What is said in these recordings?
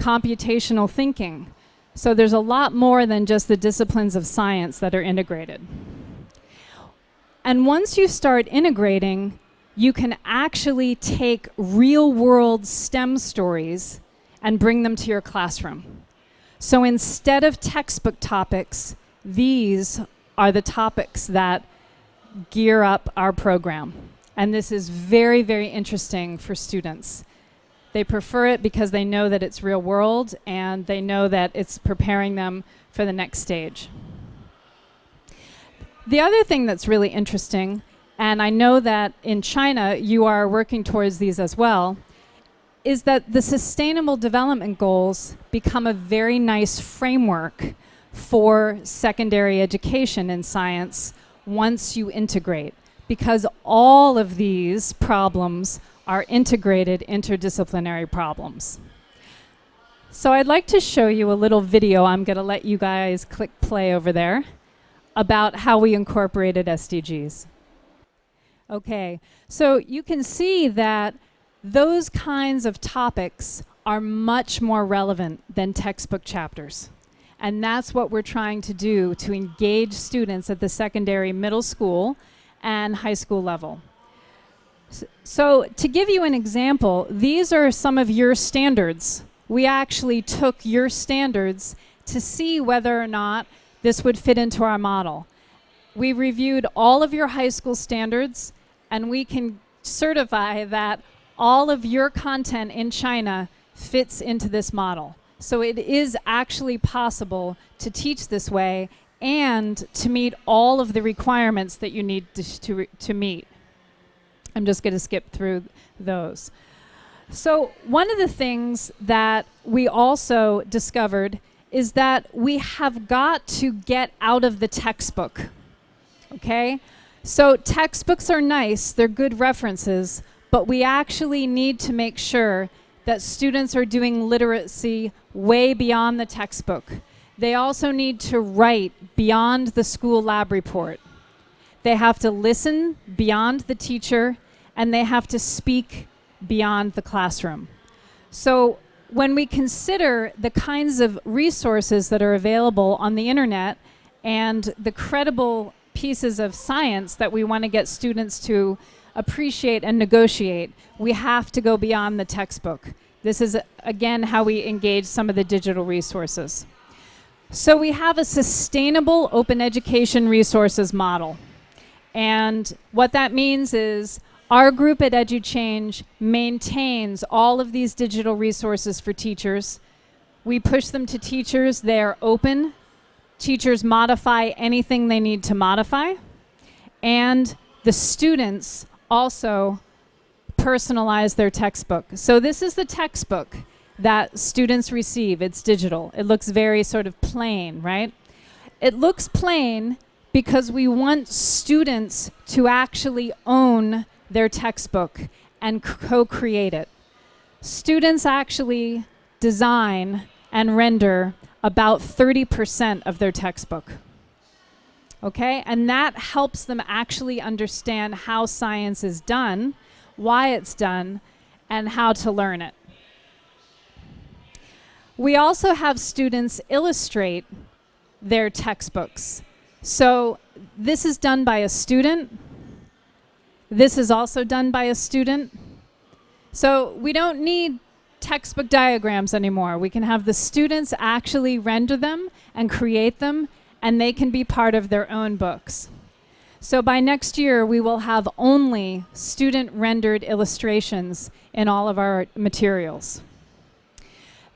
computational thinking. So there's a lot more than just the disciplines of science that are integrated. And once you start integrating, you can actually take real-world STEM stories and bring them to your classroom. So instead of textbook topics, these are the topics that gear up our program. And this is very, very interesting for students. They prefer it because they know that it's real world and they know that it's preparing them for the next stage. The other thing that's really interesting, and I know that in China you are working towards these as well, is that the Sustainable Development Goals become a very nice framework for secondary education in science once you integrate, because all of these problems are integrated interdisciplinary problems. So I'd like to show you a little video. I'm going to let you guys click play over there about how we incorporated SDGs. Okay, so you can see that those kinds of topics are much more relevant than textbook chapters. And that's what we're trying to do to engage students at the secondary, middle school, and high school level. So to give you an example, these are some of your standards. We actually took your standards to see whether or not this would fit into our model. We reviewed all of your high school standards, and we can certify that all of your content in China fits into this model. So it is actually possible to teach this way and to meet all of the requirements that you need to meet. I'm just going to skip through those. So one of the things that we also discovered is that we have got to get out of the textbook. Okay? So textbooks are nice, they're good references, but we actually need to make sure that students are doing literacy way beyond the textbook. They also need to write beyond the school lab report. They have to listen beyond the teacher, and they have to speak beyond the classroom. So when we consider the kinds of resources that are available on the internet and the credible pieces of science that we want to get students to appreciate and negotiate, we have to go beyond the textbook. This is, again, how we engage some of the digital resources. So we have a sustainable open education resources model. And what that means is our group at EduChange maintains all of these digital resources for teachers. We push them to teachers. They're open. Teachers modify anything they need to modify. And the students also personalize their textbook. So this is the textbook that students receive. It's digital. It looks very sort of plain, right? It looks plain because we want students to actually own their textbook and co-create it. Students actually design and render about 30% of their textbook. Okay? And that helps them actually understand how science is done, why it's done, and how to learn it. We also have students illustrate their textbooks. So this is done by a student. This is also done by a student. So we don't need textbook diagrams anymore. We can have the students actually render them and create them, and they can be part of their own books. So by next year, we will have only student-rendered illustrations in all of our materials.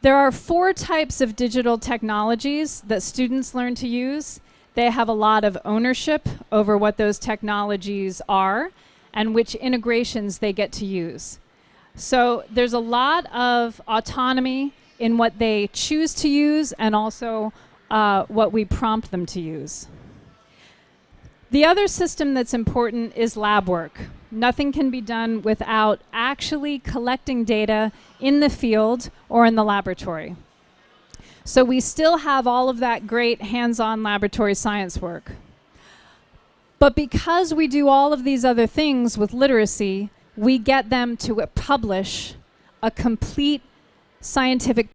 There are 4 types of digital technologies that students learn to use. They have a lot of ownership over what those technologies are and which integrations they get to use. So there's a lot of autonomy in what they choose to use and also what we prompt them to use. The other system that's important is lab work. Nothing can be done without actually collecting data in the field or in the laboratory. So we still have all of that great hands-on laboratory science work. But because we do all of these other things with literacy, we get them to publish a complete scientific